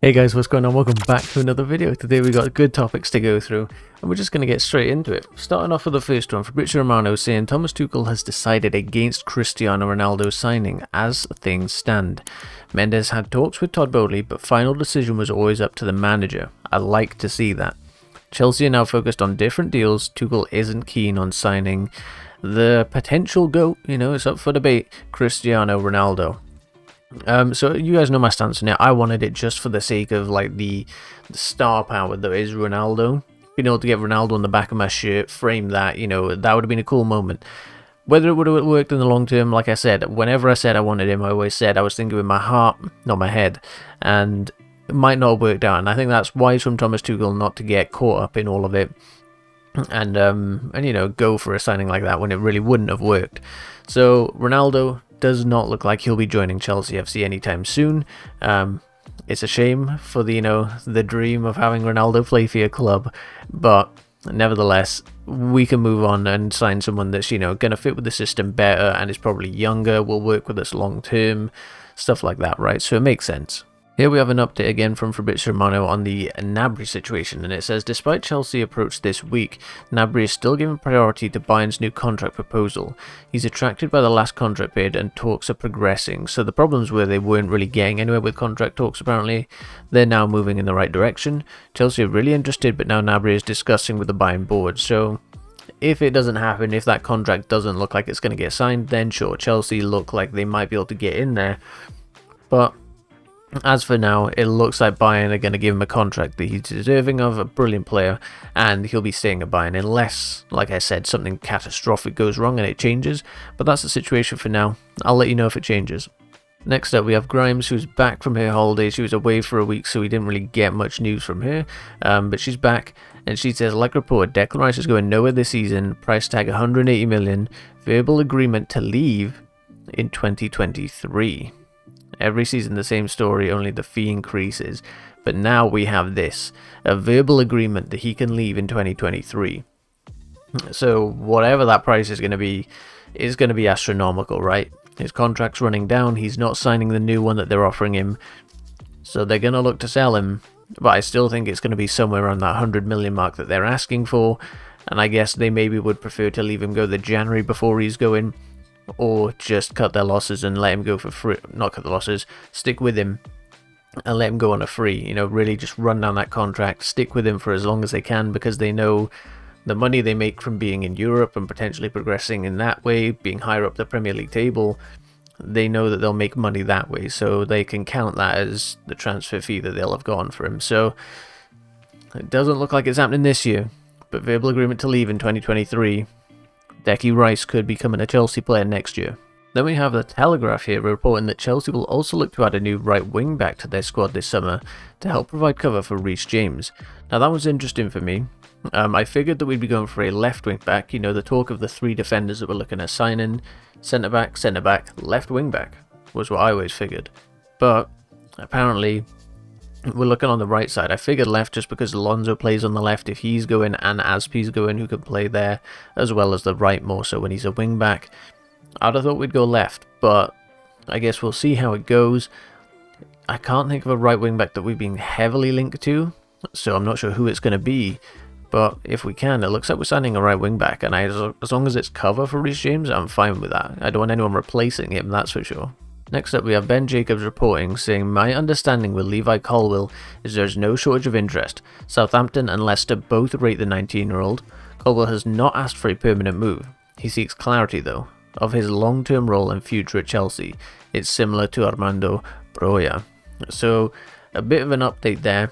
Hey guys, what's going on? Welcome back to another video. Today we got good topics to go through and we're just going to get straight into it. Starting off with the first one, Fabrizio Romano saying Thomas Tuchel has decided against Cristiano Ronaldo signing as things stand. Mendes had talks with Todd Bowley, but final decision was always up to the manager. I like to see that. Chelsea are now focused on different deals. Tuchel isn't keen on signing the potential GOAT, it's up for debate, Cristiano Ronaldo. So you guys know my stance on it. I wanted it just for the sake of like the star power that is Ronaldo. Being able to get Ronaldo on the back of my shirt, frame that, that would have been a cool moment. Whether it would have worked in the long term, like I said, whenever I said I wanted him, I always said I was thinking with my heart, not my head. And it might not have worked out. And I think that's wise from Thomas Tuchel not to get caught up in all of it. And go for a signing like that when it really wouldn't have worked. So Ronaldo does not look like he'll be joining Chelsea FC anytime soon. It's a shame for the dream of having Ronaldo play for your club, but nevertheless, we can move on and sign someone that's going to fit with the system better and is probably younger, will work with us long term, stuff like that, right? So it makes sense. Here we have an update again from Fabrizio Romano on the Gnabry situation, and it says, despite Chelsea approach this week, Gnabry is still given priority to Bayern's new contract proposal. He's attracted by the last contract bid and talks are progressing, so the problems were they weren't really getting anywhere with contract talks apparently. They're now moving in the right direction. Chelsea are really interested, but now Gnabry is discussing with the Bayern board, so if it doesn't happen, if that contract doesn't look like it's going to get signed, then sure, Chelsea look like they might be able to get in there, but as for now, it looks like Bayern are going to give him a contract that he's deserving of, a brilliant player, and he'll be staying at Bayern unless, like I said, something catastrophic goes wrong and it changes, but that's the situation for now. I'll let you know if it changes. Next up, we have Grimes, who's back from her holiday. She was away for a week, so we didn't really get much news from her, but she's back, and she says, like reported, Declan Rice is going nowhere this season, price tag 180 million, verbal agreement to leave in 2023. Every season the same story, only the fee increases. But now we have this, a verbal agreement that he can leave in 2023. So whatever that price is going to be astronomical, right? His contract's running down, he's not signing the new one that they're offering him. So they're going to look to sell him, but I still think it's going to be somewhere around that 100 million mark that they're asking for. And I guess they maybe would prefer to leave him go the January before he's going, or just cut their losses and let him go for free. Not cut the losses, stick with him and let him go on a free. Really just run down that contract, stick with him for as long as they can, because they know the money they make from being in Europe and potentially progressing in that way, being higher up the Premier League table. They know that they'll make money that way, so they can count that as the transfer fee that they'll have gone for him. So it doesn't look like it's happening this year, but verbal agreement to leave in 2023. Declan Rice could be becoming a Chelsea player next year. Then we have the Telegraph here reporting that Chelsea will also look to add a new right wing back to their squad this summer to help provide cover for Reece James. Now that was interesting for me. I figured that we'd be going for a left wing back, the talk of the three defenders that we're looking at signing, centre back, left wing back was what I always figured. But apparently we're looking on the right side. I figured left just because Alonso plays on the left if he's going, and Azpi's going, who can play there, as well as the right more so when he's a wing back. I'd have thought we'd go left, but I guess we'll see how it goes. I can't think of a right wing back that we've been heavily linked to, so I'm not sure who it's going to be. But if we can, it looks like we're signing a right wing back, and as long as it's cover for Reece James, I'm fine with that. I don't want anyone replacing him, that's for sure. Next up, we have Ben Jacobs reporting, saying, my understanding with Levi Colville is there's no shortage of interest. Southampton and Leicester both rate the 19-year-old. Colville has not asked for a permanent move. He seeks clarity, though, of his long-term role and future at Chelsea. It's similar to Armando Broja. So, a bit of an update there.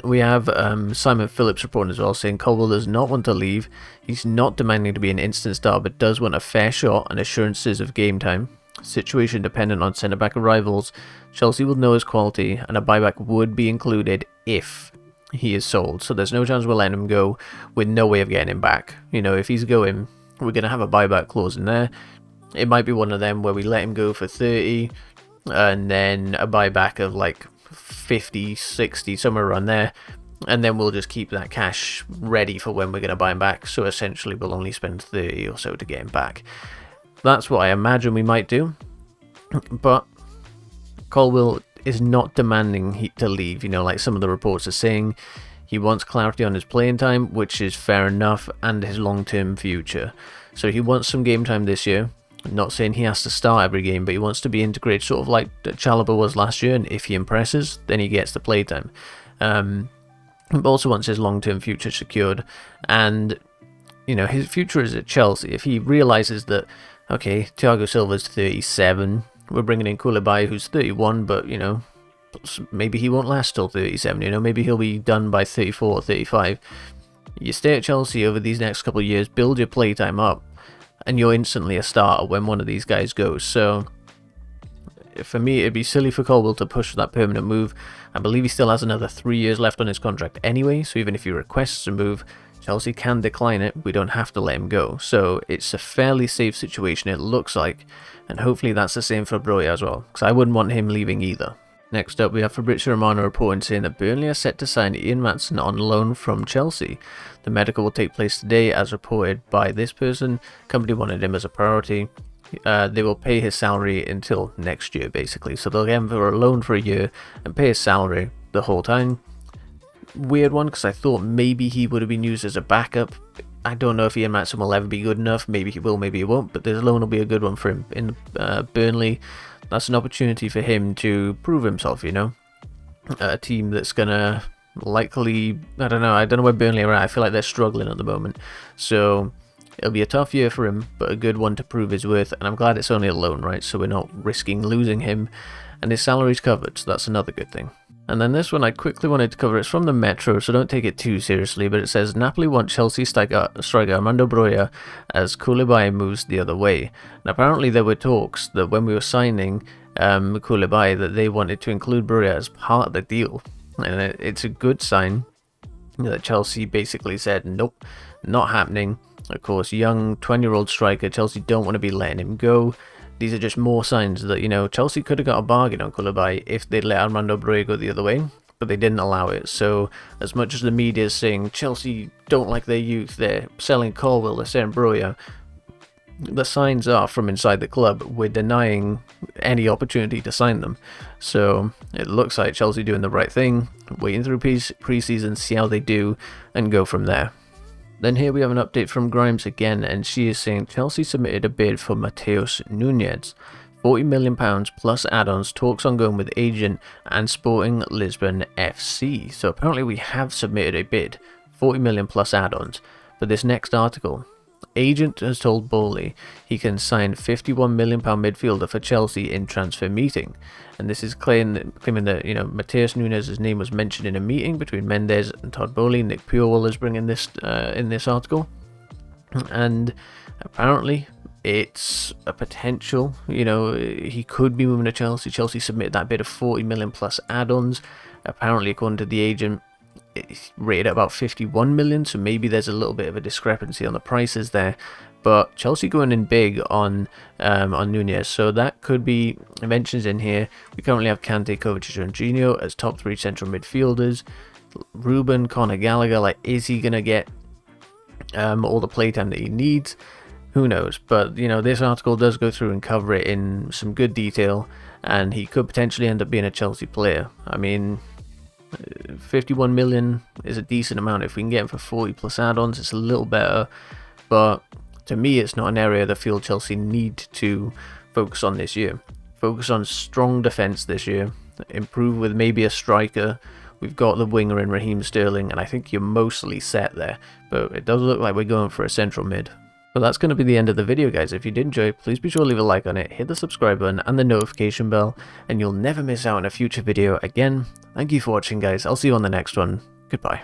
We have Simon Phillips reporting as well, saying Colville does not want to leave. He's not demanding to be an instant star, but does want a fair shot and assurances of game time. Situation dependent on centre-back arrivals. Chelsea will know his quality, and a buyback would be included if he is sold. So there's no chance we'll let him go with no way of getting him back. If he's going, we're going to have a buyback clause in there. It might be one of them where we let him go for 30, and then a buyback of like 50, 60, somewhere around there. And then we'll just keep that cash ready for when we're going to buy him back. So essentially we'll only spend 30 or so to get him back. That's what I imagine we might do. But Colville is not demanding to leave, you know, like some of the reports are saying. He wants clarity on his playing time, which is fair enough, and his long-term future. So he wants some game time this year. I'm not saying he has to start every game, but he wants to be integrated, sort of like Chalobah was last year, and if he impresses, then he gets the playtime. He also wants his long-term future secured, and, you know, his future is at Chelsea. If he realises that, okay, Thiago Silva's 37, we're bringing in Koulibaly, who's 31, but, you know, maybe he won't last till 37, you know, maybe he'll be done by 34 or 35. You stay at Chelsea over these next couple of years, build your playtime up, and you're instantly a starter when one of these guys goes. So, for me, it'd be silly for Colville to push for that permanent move. I believe he still has another 3 years left on his contract anyway, so even if he requests a move, Chelsea can decline it. We don't have to let him go. So, it's a fairly safe situation, it looks like, and hopefully that's the same for Broja as well, because I wouldn't want him leaving either. Next up, we have Fabrizio Romano reporting saying that Burnley are set to sign Ian Matson on loan from Chelsea. The medical will take place today, as reported by this person. Company wanted him as a priority. They will pay his salary until next year, basically. So they'll get him for a loan for a year and pay his salary the whole time. Weird one, because I thought maybe he would have been used as a backup. I don't know if Ian Matson will ever be good enough. Maybe he will, maybe he won't. But this loan will be a good one for him in Burnley. That's an opportunity for him to prove himself, you know. A team that's going to likely, I don't know where Burnley are at. I feel like they're struggling at the moment. So it'll be a tough year for him, but a good one to prove his worth. And I'm glad it's only a loan, right? So we're not risking losing him. And his salary's covered, so that's another good thing. And then this one I quickly wanted to cover. It's from the Metro, so don't take it too seriously. But it says, Napoli want Chelsea striker Armando Broja as Koulibaly moves the other way. And apparently there were talks that when we were signing Koulibaly, that they wanted to include Broja as part of the deal. And it's a good sign that Chelsea basically said, nope, not happening. Of course, young 20-year-old striker, Chelsea don't want to be letting him go. These are just more signs that, you know, Chelsea could have got a bargain on Koulibaly if they'd let Armando Broja go the other way, but they didn't allow it. So, as much as the media is saying Chelsea don't like their youth, they're selling Colville, they're selling Broja, the signs are from inside the club, we're denying any opportunity to sign them. So, it looks like Chelsea doing the right thing, waiting through pre-season, see how they do, and go from there. Then here we have an update from Grimes again, and she is saying Chelsea submitted a bid for Matheus Nunes. £40 million plus add-ons, talks ongoing with agent and Sporting Lisbon FC. So apparently we have submitted a bid, 40 million plus add-ons. But this next article, agent has told Bowley he can sign £51 million midfielder for Chelsea in transfer meeting. And this is claiming that, you know, Matheus Nunes' name was mentioned in a meeting between Mendes and Todd Bowley. Nick Puel is bringing this in this article. And apparently it's a potential, you know, he could be moving to Chelsea. Chelsea submitted that bid of 40 million plus add-ons. Apparently, according to the agent, it's rated at about 51 million, so maybe there's a little bit of a discrepancy on the prices there. But Chelsea going in big on Nunez, so that could be mentions in here. We currently have Kante, Kovacic, and Jorginho as top 3 central midfielders. Ruben, Conor Gallagher, like, is he gonna get all the playtime that he needs? Who knows? But, you know, this article does go through and cover it in some good detail, and he could potentially end up being a Chelsea player. I mean, 51 million is a decent amount. If we can get him for 40 plus add-ons, it's a little better. But to me, it's not an area that I feel Chelsea need to focus on this year. Focus on strong defence this year. Improve with maybe a striker. We've got the winger in Raheem Sterling, and I think you're mostly set there. But it does look like we're going for a central mid. But that's going to be the end of the video, guys. If you did enjoy, please be sure to leave a like on it, hit the subscribe button and the notification bell, and you'll never miss out on a future video again. Thank you for watching, guys. I'll see you on the next one. Goodbye.